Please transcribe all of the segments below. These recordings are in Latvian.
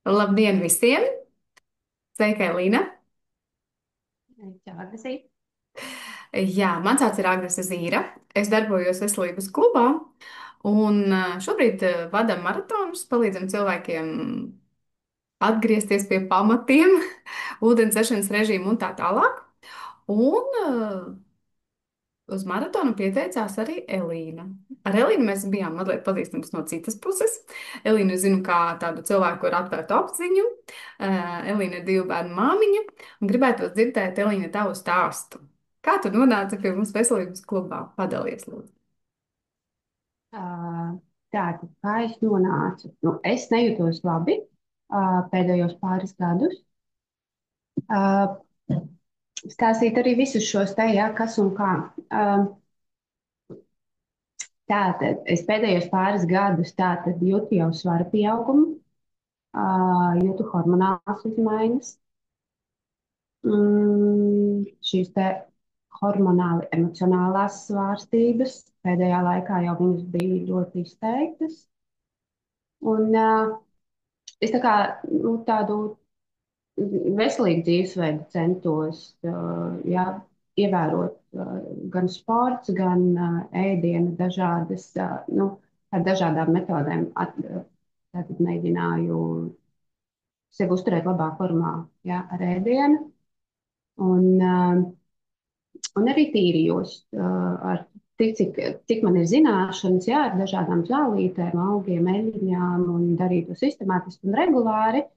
Labdien visiem! Sveika, Elīna! Čau, Agnesī. Jā, mans vārds ir Agnese Zīra. Es darbojos veselības klubā un šobrīd vadam maratonus, palīdzam cilvēkiem atgriezties pie pamatiem, ūdens dzeršanas režīmu un tā tālāk. Un uz maratonu pieteicās arī Elīna. Ar Elīnu mēs bijām mazliet pazīstamas no citas puses. Elīnu zinu kā tādu cilvēku ar atvērtu apziņu. Elīna ir divu bērnu māmiņa un gribētu dzirdēt, Elīna, tavu stāstu. Kā tu nonāci pie mums veselības klubā? Padalies, lūdzu. Uh, Tātad, kā es nonācu? Nu, es nejūtos labi pēdējos pāris gadus. Uh, Stāstīt arī visus šos te, jā, kas un kā. Tātad, es pēdējos pāris gadus jūtu jau svara pieaugumu, jūtu hormonālas izmaiņas. Šīs te hormonāli emocionālās svārstības pēdējā laikā jau viņas bija ļoti izteiktas. Un es tā kā tādu veselīgu dzīvesveidu centos, jā, ievērot gan sports, gan ēdienu dažādas, ar dažādām metodēm. Tātad mēģināju sevi uzturēt labā formā, jā, ar ēdienu. Un, un arī tīrījos ar cik man ir zināšanas, jā, ar dažādām zālītēm, augiem, eļļām un darītu sistemātiski un regulāri.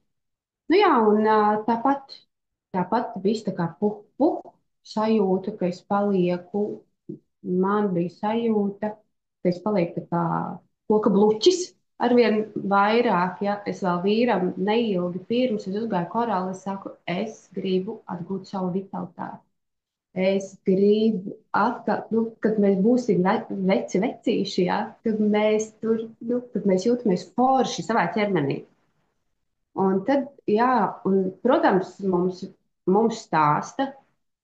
Nu jā, un tāpat viss tā kā puh, puh, sajūta, ka es palieku, man bija sajūta, ka es palieku tā kā koka bluķis arvien vairāk, ja es vēl vīram neilgi pirms es uzgāju korāli, es saku, es gribu atgūt savu vitalitāti. Es gribu atkal, kad mēs būsim vecīši, ja, kad mēs tur, kad mēs jūtamies forši savā ķermenī. Un tad, jā, un, protams, mums stāsta,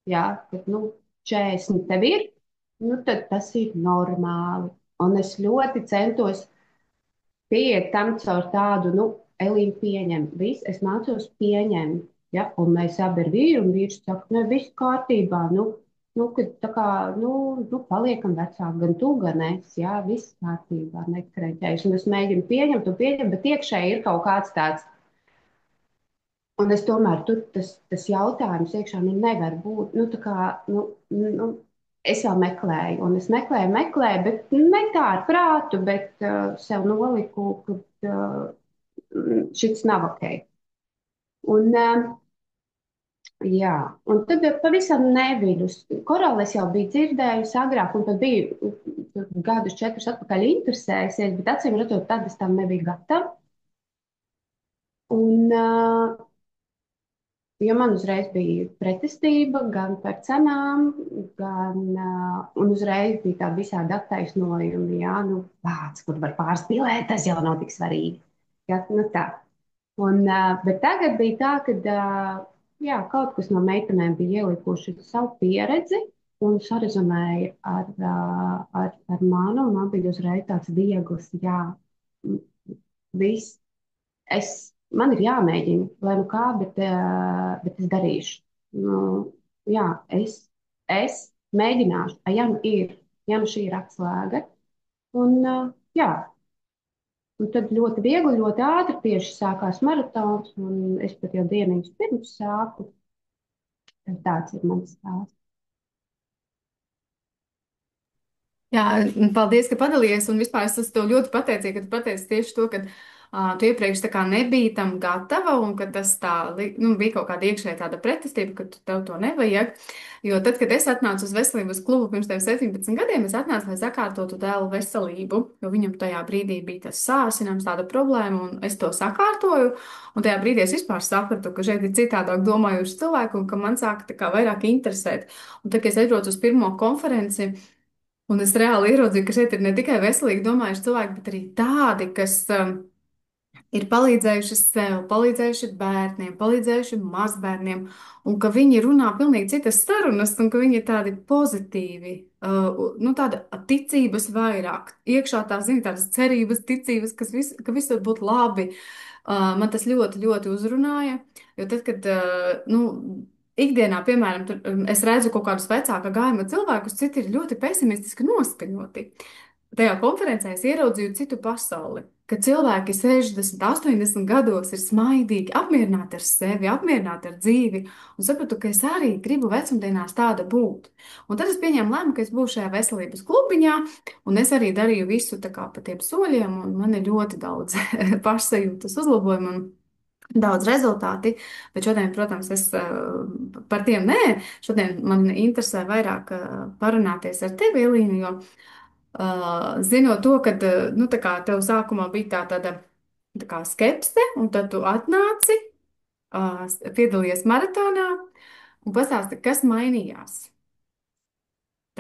jā, ka 40 tev ir, tad tas ir normāli. Un es ļoti centos pieiet tam caur tādu, Elīna pieņem, viss, es mācos pieņemt, ja, un mēs abi ar vīru, un vīrs saka, ne, viss kārtībā, kad tā kā, paliekam vecāki, gan tu, gan es, jā, viss kārtībā, nekreņķējuši. Un es mēģinu pieņemt, bet iekšēji ir kaut kāds tāds. Un es tomēr tur tas jautājums iekšā nevar būt. Tā kā, es vēl meklēju, un es meklēju, bet ne tā ar prātu, bet sev noliku, ka šis nav ok. Un, jā, un tad pavisam neviļus. Korāli es jau biju dzirdējusi agrāk, un tad biju gadus 4 atpakaļ interesējusies, bet acīm redzot, tad es tam nebiju gatava. Un, jo man uzreiz bija pretestība gan par cenām, un uzreiz bija tāda visādi attaisnojumi, jā, vārds, kur var pārspīlēt, tas jau nav tik svarīgi. Jā, tā. Bet tagad bija tā, ka jā, kaut kas no meitenēm bija ielikuši savu pieredzi un sarezonēja ar manu, un man bija uzreiz tāds viegls, jā, viss. Man ir jāmēģina, lai nu kā, bet es darīšu. Nu, jā, es mēģināšu. Ja nu šī ir atslēga. Un, jā, un tad ļoti viegli, ļoti ātri tieši sākās maratons, un es pat jau dieniņas pirms sāku. Tāds ir mans stāsts. Jā, paldies, ka padalījies. Un vispār es esmu tev ļoti pateicīga, ka tu pateici tieši to, ka tu iepriekš tā kā nebija tam gatava un ka tas tā, bija kaut kāda iekšēja tāda pretestība, ka tev to nevajag. Jo tad, kad es atnācu uz veselības klubu pirms tev 17 gadiem, es atnācu, lai sakārtotu dēlu veselību, jo viņam tajā brīdī bija tas sāsinājums, tāda problēma, un es to sakārtoju. Un tajā brīdī es vispār sapratu, ka šeit ir citādāk domājuši cilvēki un ka man sāka tā kā vairāk interesēt. Un tad, kad es aizbraucu uz pirmo konferenci, un es reāli ieraudzīju, ka šeit ir ne tikai veselīgi domājuši cilvēki, bet arī tādi, kas ir palīdzējuši sev, palīdzējuši bērniem, palīdzējuši mazbērniem, un ka viņi runā pilnīgi citas sarunas, un ka viņi ir tādi pozitīvi, nu, tāda ticības vairāk. Iekšā tā, zini, tādas cerības, ticības, ka viss var būt labi. Man tas ļoti, ļoti uzrunāja, jo tad, kad, nu, ikdienā, piemēram, es redzu kaut kādus vecāka gājuma cilvēkus, citi ir ļoti pesimistiski noskaņoti. Tajā konferencē es ieraudzīju citu pasauli, ka cilvēki 60, 80 gados ir smaidīgi, apmierināti ar sevi, apmierināti ar dzīvi, un sapratu, ka es arī gribu vecumdienās tāda būt. Un tad es pieņēmu lēmumu, ka es būšu šajā veselības klubiņā, un es arī darīju visu tā kā pa tiem soļiem, un man ir ļoti daudz pašsajūtas uzlabojumu un daudz rezultāti. Bet šodien, protams, es par tiem nē. Šodien man interesē vairāk parunāties ar tevi, Elīnu, jo zinot to, ka nu, tā kā tev sākumā bija tāda tā kā skepse, un tad tu atnāci, piedalījies maratonā un pastāsti, kas mainījās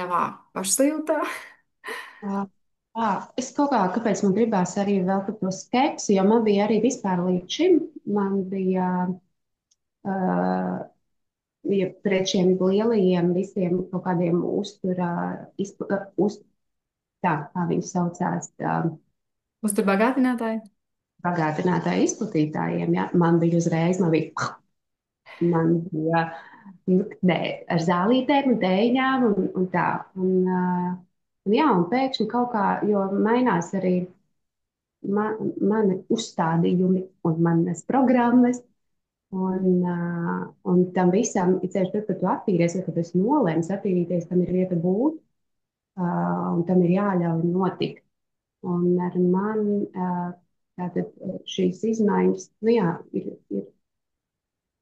tavā pašsajūtā. Uh, Es kaut kā, kāpēc man gribās arī vēl par to skepsi, jo man bija arī vispār līdz šim, man bija uh, ja pret šiem lielajiem visiem kaut kādiem uzturā, tā, kā viņi saucās, Uztur bagātinātāji. bagātinātāju izplatītājiem, ja, man bija, nu, nē, ar zālītēm un tēņām un tā. Un, jā, un pēkšņi kaut kā, jo mainās arī mani uzstādījumi un manas programmas. Un tam visam, ir ceļš, tad, kad tu attīries, vai kad es nolēmu attīrīties, tam ir vieta būt, un tam ir jāļauj notikt. Un ar mani tātad šīs izmaiņas, nu jā,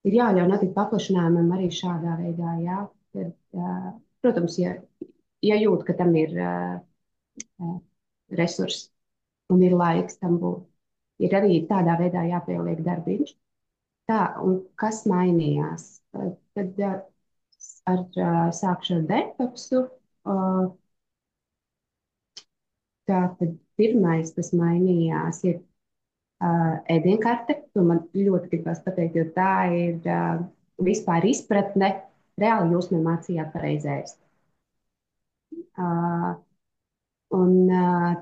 ir jāļauj notikt paplašinājumam arī šādā veidā, jā. Tad, protams, ja jūt, ka tam ir resursi un ir laiks tam būt, ir arī tādā veidā jāpieliek darbiņš. Tā, un kas mainījās? Tad sākšu ar detoksu. Tātad pirmais, kas mainījās, ir ēdienkarte. To man ļoti gribas pateikt, jo tā ir vispār izpratne. Reāli jūs man mācījāt pareizi ēst. Uh,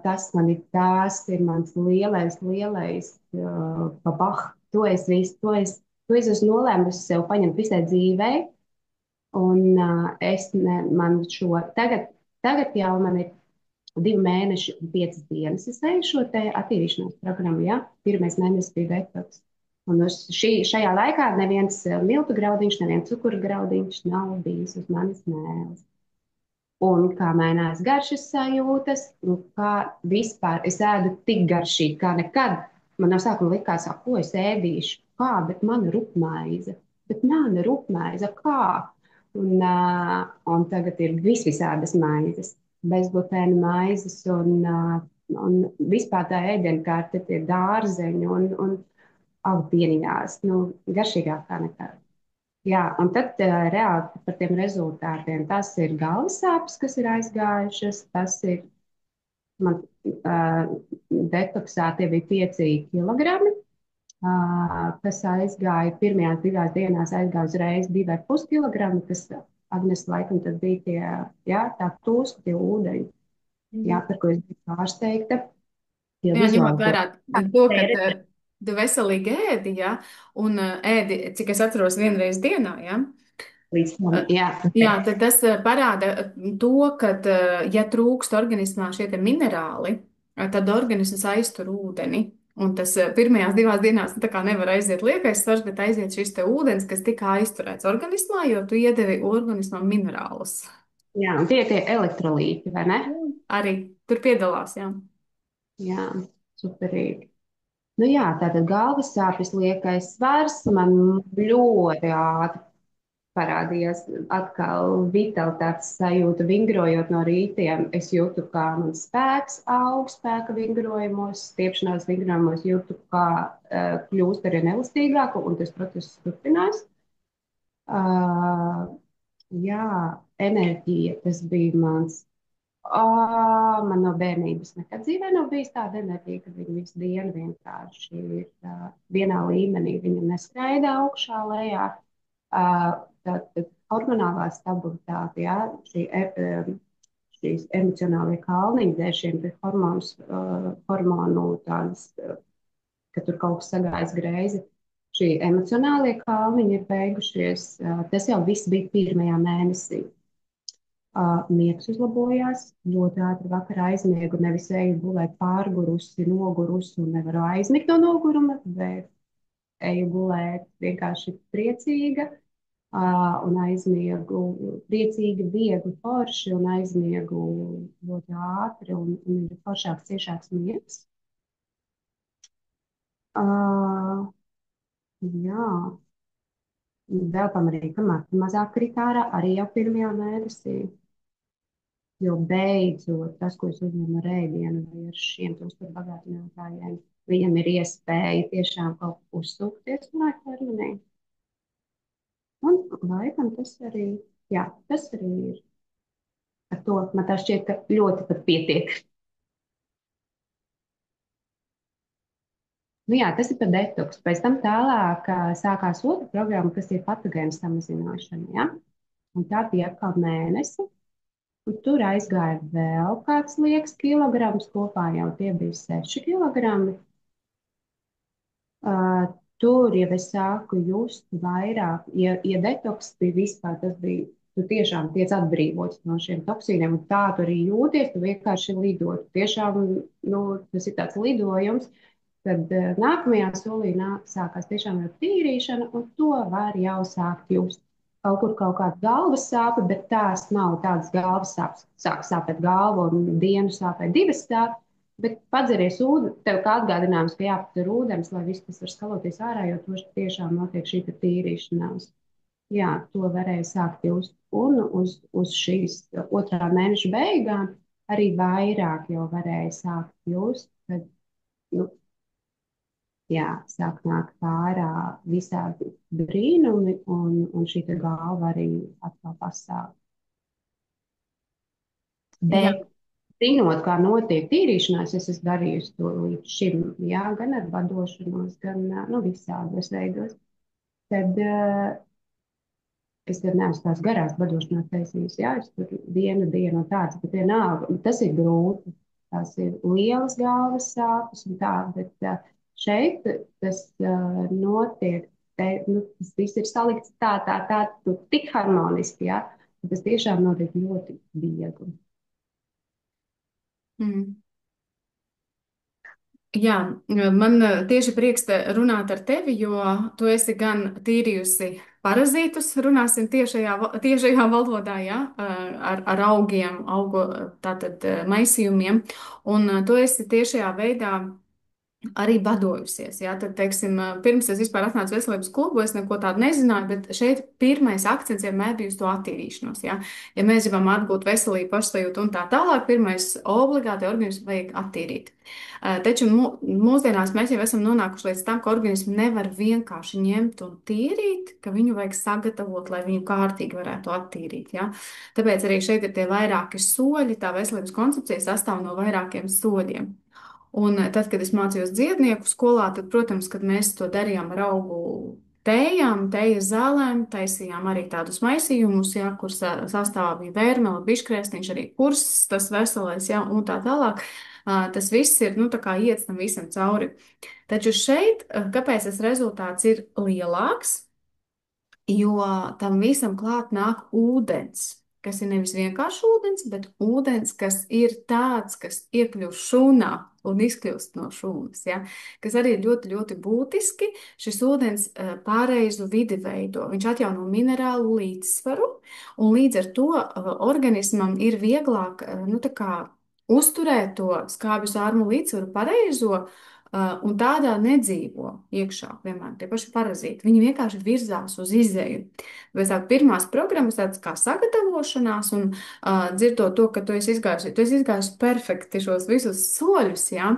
tas ir mans lielais babah. To es esmu nolēmusi sev paņemt visai dzīvē. Un man tagad jau man ir 2 mēneši un 5 dienas. Es eju šo te attīrīšanās programmu, ja? Pirmais mēnesis bija detoks. Un šajā laikā neviens miltu graudiņš, neviens cukuru graudiņš nav bijis uz manis mēles. Un kā mainās garšas sajūtas, un kā vispār es ēdu tik garšīgi kā nekad. Man no sākuma likās, ko es ēdīšu, kā, bet man ir rupmaize. Bet man ir rupmaize, kā? Un tagad ir visādas maizes, bezglutēna maizes, un vispār tā ēdienkarte, tie dārzeņi un augtienījās, nu, garšīgāk kā nekad. Jā, un tad reāli par tiem rezultātiem. Tas ir galvas sāpes, kas ir aizgājušas. Tas ir man detoksā, tie bija 5 kilogrami, kas aizgāja pirmajās 2 dienās, aizgāja uzreiz 2,5 kilogrami, kas Agnes laikam tad bija tie, jā, tā tūska, tie ūdeņi, jā, par ko es biju pārsteigta. Tie Jā, ņemot vērā vizuāli to, ka to. tu veselīgi ēdi, ja, un ēdi, cik es atceros, vienreiz dienā, ja. Līdz tam, jā, Jā, tad tas parāda to, ka, ja trūkst organismā šie te minerāli, tad organisms aiztur ūdeni. Un tas pirmajās 2 dienās tā kā nevar aiziet liekais svars, bet aiziet šis te ūdens, kas tika aizturēts organismā, jo tu iedevi organismam minerālus. jā, un tie ir tie elektrolīti, vai ne? Jā. Arī tur piedalās, jā. Jā, superīgi. Nu jā, tātad galvas sāpes, liekais svars, man ļoti ātri parādījās atkal vitalitātes sajūta, vingrojot no rītiem. Es jūtu, kā mans spēks aug, spēka vingrojumos, stiepšanās vingrojumos, jūtu, kā kļūst arī nelastīgāka, un tas process turpinās. Uh, jā, enerģija, tas bija mans. Man no bērnības nekad dzīvē nav bijis tāda enerģija, ka viņi visu dienu vienkārši ir vienā līmenī. Viņa neskraida augšā, lejā. Tad hormonālā stabilitāte, jā, šīs emocionālie kalniņi dēļ šiem te hormonu tādas, ka tur kaut kas sagājas greizi. Šie emocionālie kalniņi ir beigušies. Tas jau viss bija pirmajā mēnesī. Miegs uzlabojās, ļoti ātri vakarā aizmiegu, nevis eju gulēt pārgurusi, nogurusi un nevaru aizmigt no noguruma, bet eju gulēt vienkārši priecīga un aizmiegu priecīgi, viegli, forši un aizmiegu ļoti ātri un ir foršāks, ciešāks miegs. Uh, jā, vēl pamanīju, ka mati mazāk krīt ārā arī jau pirmajā mēnesī. Jo beidzot, tas, ko es uzņemu ar ēdienu vai ar šiem bagātinātājiem, viņam ir iespēja tiešām kaut ko uzsūkties no ķermenī. Un laikam tas arī, jā, tas arī ir. Ar to man tā šķiet, ka ļoti pat pietiek. Nu jā, tas ir par detoksu. Pēc tam tālāk sākās otra programma, kas ir patogēnu samazināšana. Ja? Un tā bija atkal mēnesi. Un tur aizgāja vēl kāds liekas kilograms, kopā jau tie bija 6 kilogrami. Tur jau es sāku just vairāk, ja detoks bija vispār, tas bija, tu tiešām tiec atbrīvots no šiem toksīniem, un tā tu arī jūties, tu vienkārši lido. Tu tiešām, nu, tas ir tāds lidojums, tad nākamajā solī sākās tiešām jau tīrīšana, un to var jau sākt just. Kaut kur kaut kāda galvas sāpe, bet tās nav tādas galvas sāpes. Sāk sāpēt galva un dienu sāpēt divas sāpes. Bet padzeries ūdeni, tev kā atgādinājums, ka jāpadzer ūdens, lai viss tas var skaloties ārā, jo tur tiešām notiek šī tīrīšanās. Jā, to varēja sākt just. Un uz šīs otrā mēneša beigām arī vairāk jau varēja sākt just. Tad, nu, jā, sāk nākt ārā visādi brīnumi, un šī galva arī atkal pasāp. Jā. Bet, zinot, kā notiek tīrīšanās, es esmu darījusi to līdz šim, jā, gan ar vadošanos, gan nu, visādos veidos. Tad es gan neesmu tās garās vadošanās taisījis, jā, es tur dienu un tāds, bet vienalga, tas ir grūti. Tās ir lielas galvas sāpes un tā, bet šeit tas notiek, nu, tas viss ir salikts tā, tu tik harmoniski, jā, tas tiešām notiek ļoti viegli. Mm. Jā, man tieši prieks runāt ar tevi, jo tu esi gan tīrījusi parazītus, runāsim tiešajā valodā, jā, ar augiem, tātad maisījumiem, un tu esi tiešajā veidā arī badojusies. Jā, tad, teiksim, pirms es vispār atnācu veselības klubu, es neko tādu nezināju, bet šeit pirmais akcents vienmēr bija uz to attīrīšanos. Jā. Ja mēs gribam atgūt veselību, pašsajūtu un tā tālāk, pirmais obligāti organismu vajag attīrīt. Taču mūsdienās mēs jau esam nonākuši līdz tam, ka organismu nevar vienkārši ņemt un tīrīt, ka viņu vajag sagatavot, lai viņu kārtīgi varētu attīrīt. Jā. Tāpēc arī šeit ir tie vairāki soļi, tā veselības koncepcija sastāv no vairākiem soļiem. Un tad, kad es mācījos dziednieku skolā, tad, protams, kad mēs to darījām ar augu tējām, tējas zālēm, taisījām arī tādus maisījumus, jā, kur sastāvā bija vērmela, biškrēsniņš, arī kurs, tas veselais, jā, un tā tālāk. Tas viss ir, nu, tā kā iets tam visam cauri. Taču šeit, kāpēc tas rezultāts ir lielāks? Jo tam visam klāt nāk ūdens, kas ir nevis vienkārši ūdens, bet ūdens, kas ir tāds, kas iekļūst šūnā un izkļūst no šūnas. Ja? Kas arī ir ļoti, ļoti būtiski. Šis ūdens pāreizu vidi veido. Viņš atjauno minerālu līdzsvaru, un līdz ar to organismam ir vieglāk, nu, tā kā uzturēt to skābju sārmu līdzsvaru pareizo. Un tādā nedzīvo iekšā, piemēram, tie paši parazīti. Viņi vienkārši virzās uz izēju. Bez tā pirmās programmas tādas kā sagatavošanās un dzirdot to, ka tu esi izgājusi perfekti šos visus soļus, jā.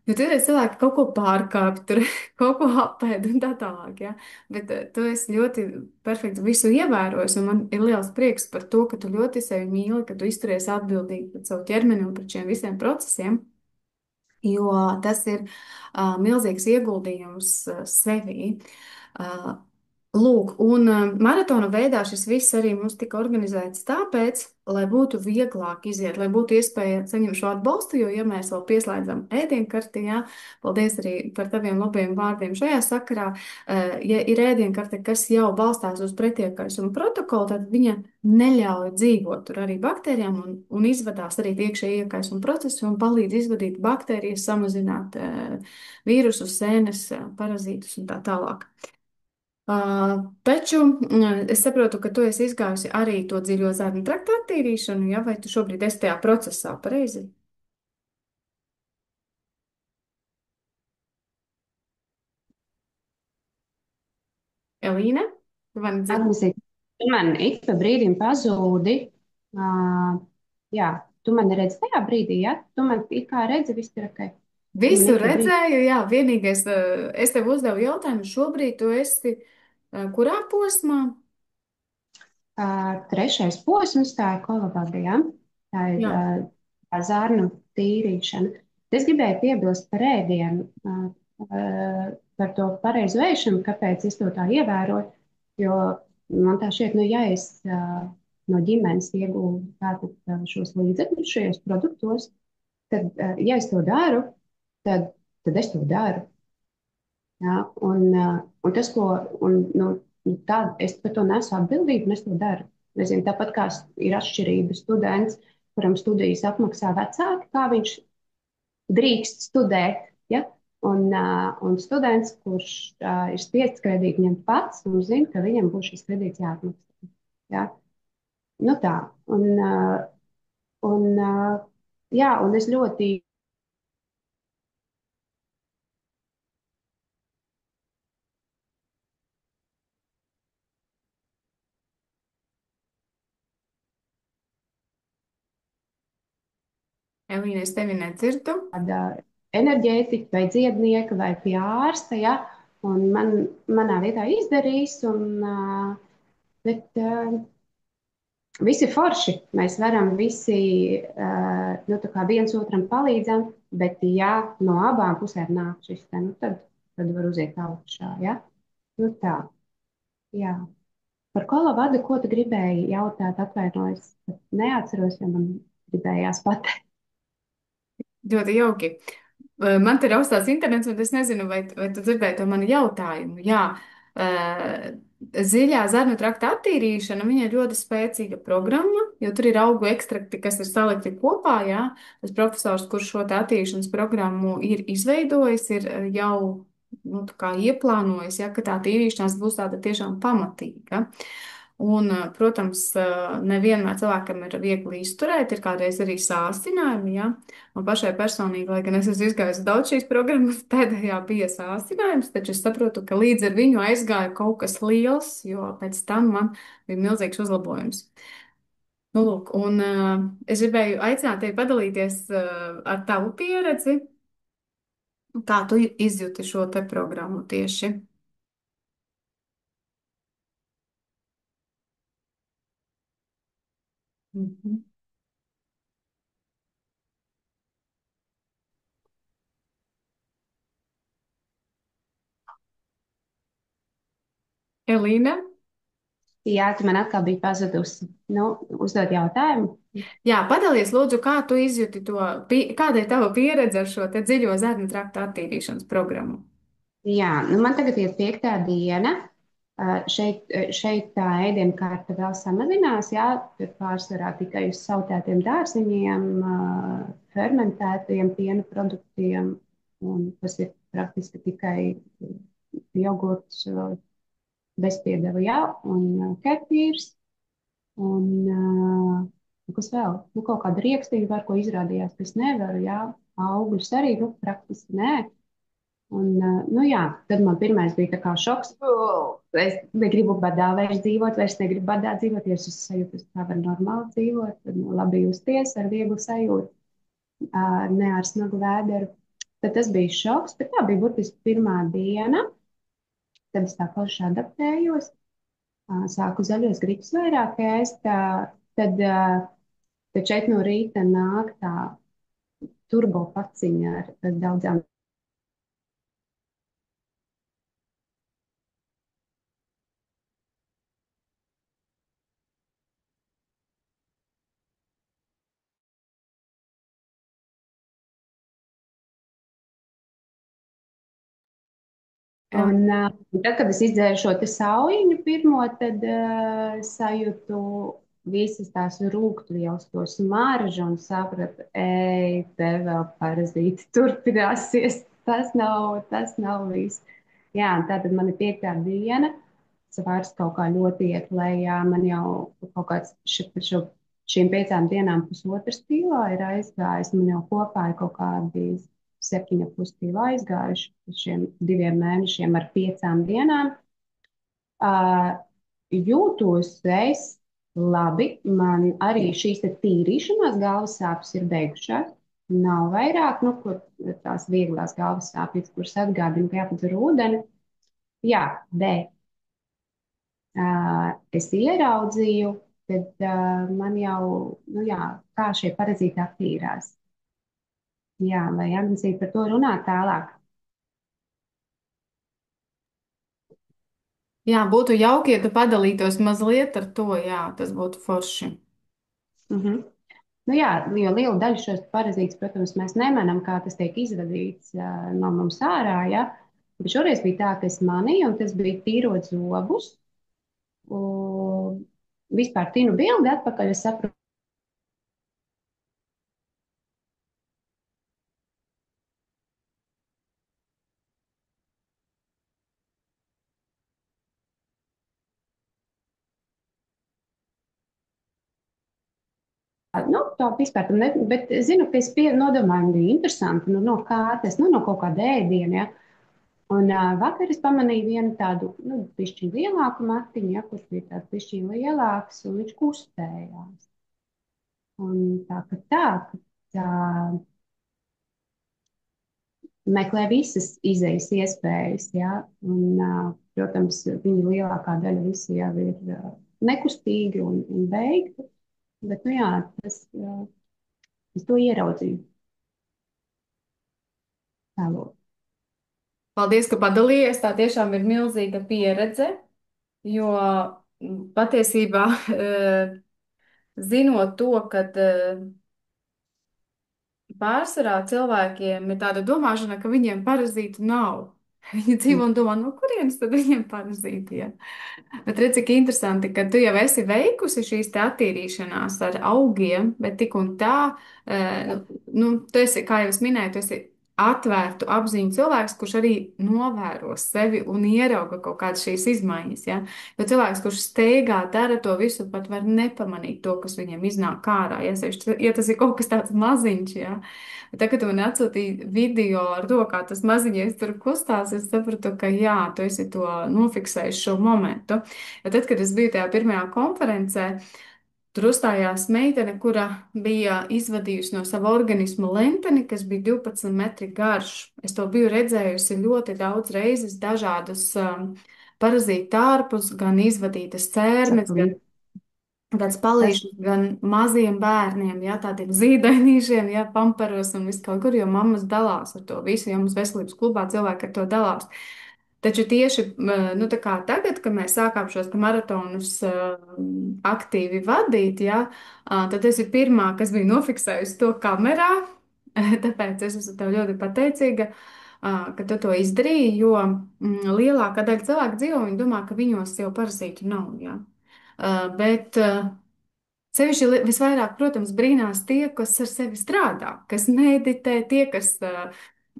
Jo tur ir cilvēki kaut ko pārkāpj, tur kaut ko apēd un tā tālāk, ja. Bet tu esi ļoti perfekti visu ievērojis, un man ir liels prieks par to, ka tu ļoti sevi mīli, ka tu izturies atbildīgi pret savu ķermeni un pret šiem visiem procesiem, jo tas ir milzīgs ieguldījums sevī. Uh, Lūk, un maratona veidā šis viss arī mums tika organizēts tāpēc, lai būtu vieglāk iziet, lai būtu iespēja saņemt šo atbalstu, jo, ja mēs vēl pieslēdzam ēdienkarti, jā, paldies arī par taviem labiem vārdiem šajā sakarā, ja ir ēdienkarte, kas jau balstās uz pretiekaisuma protokolu, tad viņa neļauj dzīvot tur arī baktērijām un izvadās arī iekšēji iekaisuma procesu un palīdz izvadīt baktērijas, samazināt vīrusus, sēnes, parazītus un tā tālāk. Taču es saprotu, ka tu esi izgājusi arī to dziļo zarnu traktu attīrīšanu, ja, vai tu šobrīd esi tajā procesā, pareizi? Elīne, tu mani dzirdi? Agnesīt, tu man ik pa brīdim pazūdi. Uh, jā, tu mani redzi tajā brīdī, ja? Tu man it kā redzi, viss ir ok. Tu man Visu ik pa brīdim. redzēju, jā, vienīgais, es tev uzdevu jautājumu, šobrīd tu esi kurā posmā? Trešais posms, tā ir kolabācija. Tā ir Jā, tā zarnu tīrīšana. Es gribēju piebilst par ēdienu, par to pareizu ēšanu, kāpēc es to tā ievēroju. Jo man tā šķiet, nu, ja es no ģimenes iegūstu tātad, šos līdzekļus šajos produktos, tad, ja es to daru, tad es to daru. Ja? Un tas, ko tad es par to nesu atbildību, un es to daru. Nezinu, tāpat kā ir atšķirība students, kuram studijas apmaksā vecāki, kā viņš drīkst studēt. Ja? Un students, kurš ir spiests kredītu ņemt pats, un zina, ka viņam būs šis kredīts jāatmaksā. Ja? Nu tā. Un, jā, un es ļoti. Elīne, es tevi nedzirdu. Kāda enerģētika vai dziednieka vai pie ārsta, ja, un manā vietā izdarīs, bet visi forši. Mēs varam visi, nu, tā kā viens otram palīdzam, bet ja no abām pusēm nāk šis, te, nu, tad var uziet augšā, ja. Nu tā, jā. Par kolavadu, ko tu gribēji jautāt, atvainojos, neatceros, ja man gribējās pateikt. Ļoti jauki. Man te ir augstās internets, un es nezinu, vai tu dzirdēji to manu jautājumu. Jā, ziļā zarnu trakta attīrīšana, viņa ir ļoti spēcīga programma, jo tur ir augu ekstrakti, kas ir salikti kopā, jā. Tas profesors, kurš šo te attīrīšanas programmu ir izveidojis, ir jau, nu, tā kā ieplānojis, ja, ka tā tīrīšanās būs tāda tiešām pamatīga. Un, protams, nevienmēr cilvēkam ir viegli izturēt, ir kādreiz arī sāstinājumi, ja. Man pašai personīgi, lai gan es esmu izgājusi daudz šīs programmas, pēdējā bija sācinājums, taču es saprotu, ka līdz ar viņu aizgāja kaut kas liels, jo pēc tam man bija milzīgs uzlabojums. Nu, lūk, un es gribēju aicināt tevi padalīties ar tavu pieredzi, kā tu izjūti šo te programmu tieši. Mhm. Elīna? Jā, tu man atkal bija pazudusi. Nu, uzdod jautājumu. Jā, padalies lūdzu, kā tu izjūti to, kāda ir tava pieredze ar šo te dziļo zarnu traktu attīrīšanas programmu? Jā, nu man tagad ir piektā diena. Šeit tā ēdienkarte vēl samazinās, jā, bet pārsvarā tikai uz sautētiem dārziņiem, fermentētiem piena produktiem, un tas ir praktiski tikai jogurts, bezpiedeva, jā, un kefīrs, un kas vēl? Nu, kaut kāda riekstība, ar ko izrādījās, ka es nevaru, jā, augļus arī, nu, praktiski nē. Un, nu jā, tad man pirmais bija tā kā šoks. Es negribu badā vairs dzīvot, vairs negribu badā dzīvot. Ja es sajūtu, kā var normāli dzīvot, tad nu, labi justies ar vieglu sajūtu, ne ar smagu vēderu. tad tas bija šoks, bet tā bija burtiski pirmā diena. Tad es tā forši adaptējos, sāku zaļos gribus vairāk ēst. Tad, tad šeit no rīta nāk tā turbo paciņa ar daudzām. Jā. Un tad, kad es izdzēru šo te saujiņu pirmo, tad sajūtu visas tās rūgtvielas, to smaržu un sapratu, ej, te vēl parazīti turpināsies. Tas nav viss. Jā, un tā tad man ir piektā diena. Svars kaut kā ļoti iet lejā. Man jau kaut kāds šīm 5 dienām pusotras kilo ir aizgājis. Man jau kopā ir kaut kādi 7,5 kilo aizgājuši uz šiem 2 mēnešiem ar 5 dienām. Uh, Jūtos es labi. Man arī šīs te tīrīšanās galvas sāpes ir beigušās. Nav vairāk, nu, kur tās vieglās galvas sāpes, kuras atgādina, ka jāpadzer ūdeni. Jā, bet es ieraudzīju, kad man jau, nu jā, kā šie parazīti attīrās. Jā, vai Agnesīte par to runā tālāk? Jā, būtu jauki, ja tu padalītos mazliet ar to, jā, tas būtu forši. Mhm. Nu jā, jo lielu daļu šos parazītus, protams, mēs nemanām, kā tas tiek izvadīts no mums ārā, ja? Bet šoreiz bija tā, ka es manīju, un tas bija tīrot zobus. Un vispār tinu bildi atpakaļ, es saprotu, nu, tā vispār, tam bet zinu, ka es nodomāju, bija interesanti, nu, no kā tas, nu, no kaut kāda ēdiena, ja? Un vakar es pamanīju vienu tādu, nu, pišķiņu lielāku matiņu, ja, kurš bija tāds pišķiņu lielāks, un viņš kustējās. Un tā meklē visas izejas iespējas, ja, un, protams, viņa lielākā daļa visi jau ir nekustīgi un beigti, bet, nu jā, es to ieraudzīju tēlot. Paldies, ka padalījies. Tā tiešām ir milzīga pieredze, jo patiesībā zinot to, ka pārsvarā cilvēkiem ir tāda domāšana, ka viņiem parazītu nav. Viņi dzīvo un domā, no kurienes tad viņiem parazīti? Ja? Bet redz, cik interesanti, ka tu jau esi veikusi šīs te attīrīšanās ar augiem, bet tik un tā, nu, tu esi, kā jau es minēju, tu esi atvērtu apziņu cilvēks, kurš arī novēro sevi un ierauga kaut kādas šīs izmaiņas, ja? Jo cilvēks, kurš steigā dara to visu, pat var nepamanīt to, kas viņam iznāk ārā, ja, sevišķi, ja tas ir kaut kas tāds maziņš, ja? Bet tagad, kad man atsūtīja video ar to, kā tas maziņais tur kustās, es sapratu, ka jā, tu esi to nofiksējis šo momentu. Jo tad, kad es biju tajā pirmajā konferencē, tur uzstājās meitene, kura bija izvadījusi no sava organisma lenteni, kas bija 12 metri garš. Es to biju redzējusi ļoti daudz reizes, dažādus parazītu tārpus, gan izvadītas cērnes, gan Saplīt. tāds Tas, palīdz gan maziem bērniem, ja tādiem zīdainīšiem, ja pamparos un viss kaut kur, jo mammas dalās ar to visu, ja mums veselības klubā cilvēki ar to dalās. Taču tieši nu, tā kā tagad, kad mēs sākām šos maratonus aktīvi vadīt, ja, tad es biju pirmā, kas bija nofiksējusi to kamerā. Tāpēc es esmu tev ļoti pateicīga, ka tu to izdarīji, jo lielākā daļa cilvēku dzīvo, viņi domā, ka viņos jau parazītu nav. Ja. Bet sevišķi visvairāk, protams, brīnās tie, kas ar sevi strādā, kas meditē, tie, kas,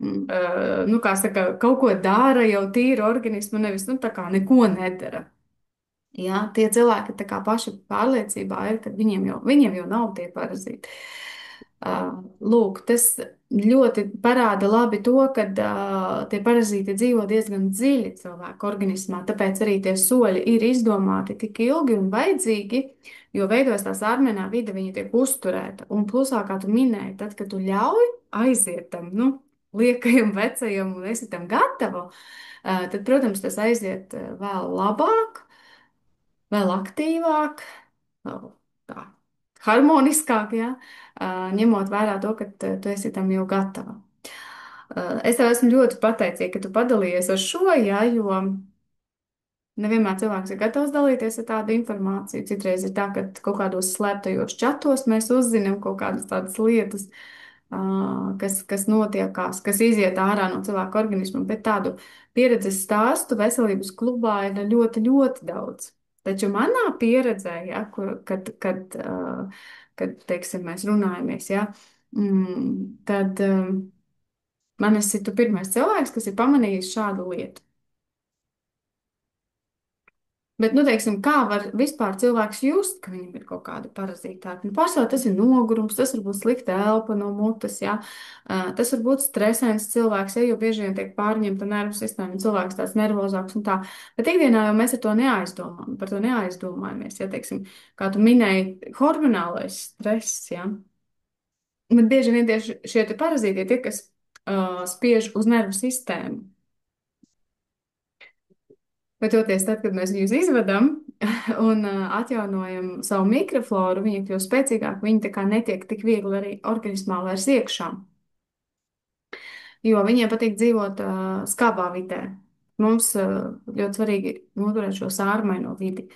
nu, kā saka, kaut ko dara jau tīru organismu, nevis, nu, tā kā neko nedara. Jā, tie cilvēki tā kā paši pārliecībā ir, ka viņiem jau nav tie parazīti. Lūk, tas ļoti parāda labi to, ka tie parazīti dzīvo diezgan dziļi cilvēku organismā, tāpēc arī tie soļi ir izdomāti tik ilgi un vajadzīgi, jo veidos tā sārmenā vide, viņa tiek uzturēta. Un plusā, kā tu minēji, tad, kad tu ļauj aiziet tam, nu, liekajam, vecajam un esi tam gatava, tad, protams, tas aiziet vēl labāk, vēl aktīvāk, vēl tā harmoniskāk, ja, ņemot vērā to, ka tu esi tam jau gatava. Es tev esmu ļoti pateicīga, ka tu padalījies ar šo, ja, jo nevienmēr cilvēks ir gatavs dalīties ar tādu informāciju. Citreiz ir tā, ka kaut kādos slēptajos čatos mēs uzzinām kaut kādas tādas lietas, kas notiekās, kas iziet ārā no cilvēka organisma. Bet tādu pieredzes stāstu veselības klubā ir ļoti, ļoti daudz. Taču manā pieredzē, ja, kad teiksim, mēs runājamies, ja, tad man esi tu pirmais cilvēks, kas ir pamanījis šādu lietu. Bet, nu, teiksim, kā var vispār cilvēks just, ka viņam ir kaut kāda parazītāka? Nu, pārsvarā tas ir nogurums, tas var būt slikta elpa no mutes, jā. Tas var būt stresains cilvēks, ja, jo bieži vien tiek pārņemta nervu sistēma, un cilvēks tāds nervozāks un tā. Bet ikdienā jau mēs ar to neaizdomājam, par to neaizdomājamies, ja, teiksim, kā tu minēji, hormonālais stress, jā. Bet bieži vien tieši šie te parazīti ir tie, kas spiež uz nervu sistēmu. Bet toties tad, kad mēs viņus izvedam un atjaunojam savu mikrofloru, viņi kļūst spēcīgāki, viņi tā kā netiek tik viegli arī organismā vairs iekšā, jo viņiem patīk dzīvot skābā vidē. Mums ļoti svarīgi noturēt šo sārmaino vidi.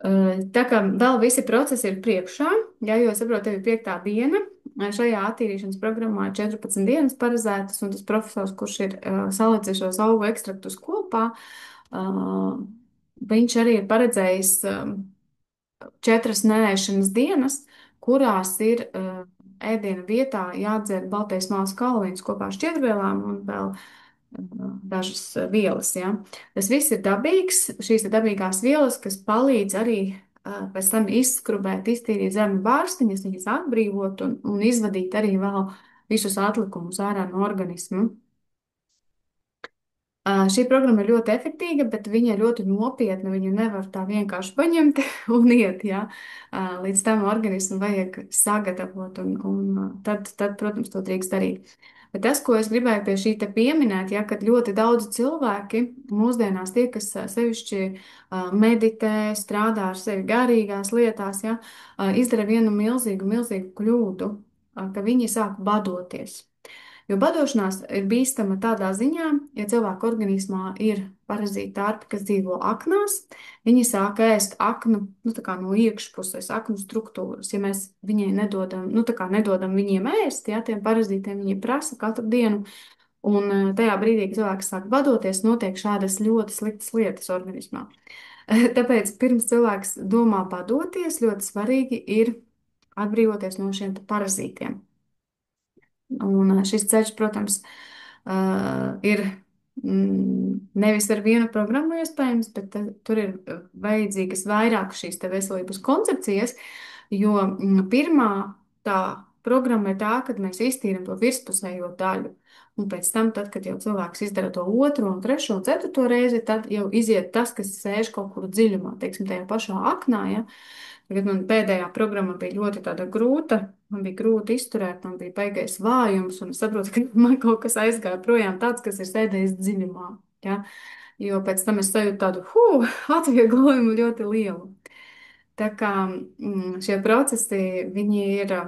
Tā kā vēl visi procesi ir priekšā, ja, jo es saprotu, tev ir 5. diena. Šajā attīrīšanas programmā ir 14 dienas paredzētas, un tas profesors, kurš ir salicis šos augu ekstraktus kopā, viņš arī ir paredzējis 4 nēšanas dienas, kurās ir ēdiena vietā jādzer baltais māsas kalniņš kopā ar šķiedrvielām un vēl dažas vielas. Ja. Tas viss ir dabīgs, šīs ir dabīgās vielas, kas palīdz arī pēc tam izskrubēt, iztīrīt zemi bārstiņas, viņas atbrīvot un izvadīt arī vēl visus atlikumus ārā no organismu. Šī programma ir ļoti efektīva, bet viņa ir ļoti nopietna. Viņu nevar tā vienkārši paņemt un iet. Ja? Līdz tam organismu vajag sagatavot, un tad, protams, to drīkst darīt. Bet tas, ko es gribēju pie šī te pieminēt, ja, kad ļoti daudz cilvēki mūsdienās tie, kas sevišķi meditē, strādā ar sevi garīgās lietās, ja, izdara vienu milzīgu, milzīgu kļūdu, ka viņi sāk badoties. Jo badošanās ir bīstama tādā ziņā, ja cilvēka organismā ir parazīta ārpi, kas dzīvo aknās, viņi sāk ēst aknu, nu, tā kā no iekšpuses, aknu struktūras. Ja mēs viņai nedodam, nu, tā kā nedodam viņiem ēst, ja tiem parazītiem viņi prasa katru dienu, un tajā brīdī, kad cilvēks sāk badoties, notiek šādas ļoti sliktas lietas organismā. Tāpēc pirms cilvēks domā badoties, ļoti svarīgi ir atbrīvoties no šiem parazītiem. Un šis ceļš, protams, ir nevis ar vienu programmu iespējams, bet tur ir vajadzīgas vairāk šīs te veselības koncepcijas, jo pirmā tā programma ir tā, kad mēs iztīram to virspusējo daļu. Un pēc tam, tad, kad jau cilvēks izdara to otro, un trešo un ceturto reizi, tad jau iziet tas, kas sēž kaut kur dziļumā, teiksim, tajā pašā aknā, ja. Tagad man pēdējā programma bija ļoti tāda grūta, man bija grūti izturēt, man bija baigais vājums, un es saprotu, ka man kaut kas aizgāja projām tāds, kas ir sēdējis dziļumā, ja. Jo pēc tam es sajūtu tādu, atvieglojumu ļoti lielu. Tā kā šie procesi, viņi ir,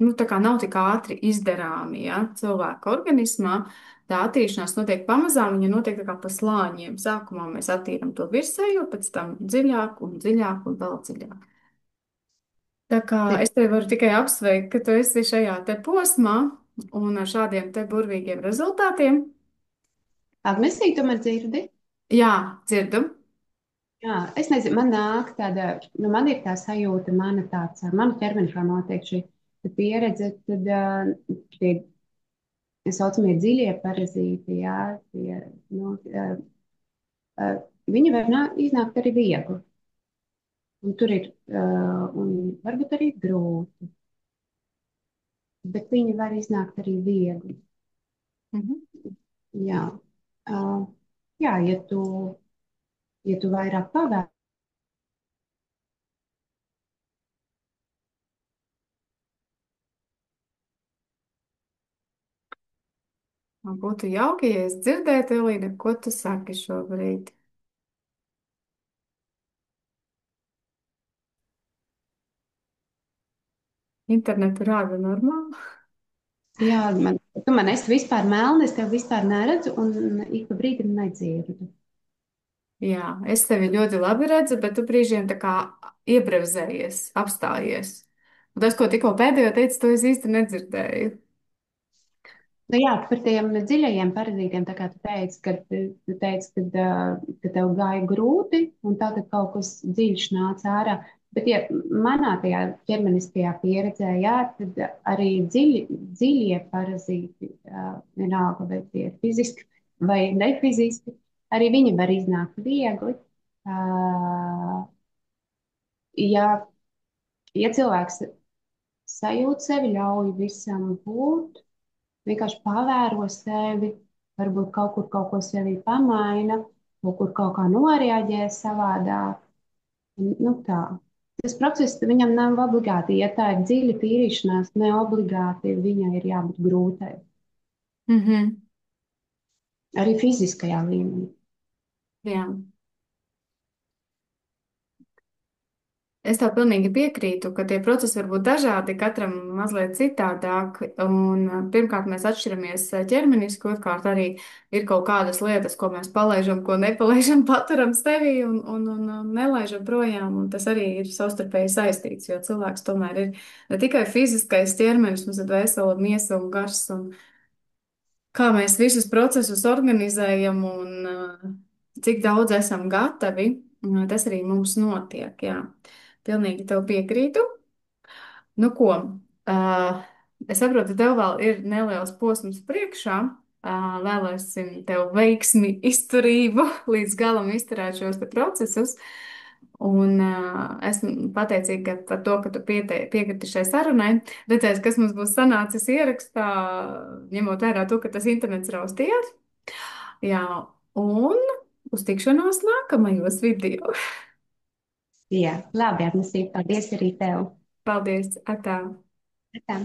nu, tā kā nav tik ātri izdarāmi, ja, cilvēka organismā. Tā attīrīšanās notiek pamazām, viņa notiek tā kā pa slāņiem. Sākumā mēs attīram to virsējo, pēc tam dziļāk un dziļāk un vēl dziļāk. Tā kā es tevi varu tikai apsveikt, ka tu esi šajā te posmā un ar šādiem te burvīgiem rezultātiem. Agnesija, tomēr dzirdi? Jā, dzirdu. Jā, es nezinu, man nāk tāda, nu, man ir tā sajūta, mana ķermeņa notiek šī pieredze, tad tie tā saucamie dziļie parazīti, jā, nu, viņi var iznākt arī viegli. Un tur ir, un varbūt arī grūti, bet viņi var iznākt arī viegli. Mhm. Jā, uh, jā, ja tu vairāk pavēr. Man būtu jauki, ja es dzirdētu, Elīna, ko tu saki šobrīd. Internetu rāda normāli. Jā, tu man esi vispār melna, es tevi vispār neredzu un ik pa brīdim nedzirdu. Jā, es tevi ļoti labi redzu, bet tu brīžiem tā kā iebremzējies, apstājies. Un tas, ko tikko pēdējo teici, to es īsti nedzirdēju. Nu, jā, par tiem dziļajiem parazītiem, tā kā tu teici, tu teici, ka tev gāja grūti un tātad kaut kas dziļš nāca ārā. Bet, ja manā tajā ķermeniskajā pieredzē, jā, tad arī dziļie parazīti, vienalga, vai tie ir fiziski vai nefiziski, arī viņi var iznākt viegli. Uh, ja, ja cilvēks sajūt sevi, ļauj visam būt, vienkārši pavēro sevi, varbūt kaut ko sevī pamaina, kaut kā noreaģē savādāk. Nu, tā. Tas process viņam nav obligāti, ja tā ir dziļa tīrīšanās, ne obligāti viņai ir jābūt grūtai. Mhm. Arī fiziskajā līmenī. Jā. Es tev pilnīgi piekrītu, ka tie procesi var būt dažādi, katram mazliet citādāk. Un, pirmkārt, mēs atšķiramies ķermeniski, otrkārt, arī ir kaut kādas lietas, ko mēs palaidām, ko nepalaidām, paturam sevi un nelaidām projām. Un tas arī ir savstarpēji saistīts, jo cilvēks tomēr ir ne tikai fiziskais ķermenis, mums ir vesela miesa un gars. Un kā mēs visus procesus organizējam un cik daudz esam gatavi, tas arī mums notiek. Jā. Pilnīgi tev piekrītu. Nu, ko? Uh, es saprotu, tev vēl ir neliels posms priekšā. Vēlēsim tev veiksmi, izturību, līdz galam izturēt šos te procesus. Un esmu pateicīga par to, ka tu piekriti šai sarunai. Redzēs, kas mums būs sanācis ierakstā, ņemot vērā to, ka tas internets raustījās. Jā, un uz tikšanos nākamajos video. Jā, labi, Agnesīte, paldies arī tev. Paldies! Atā! Tā.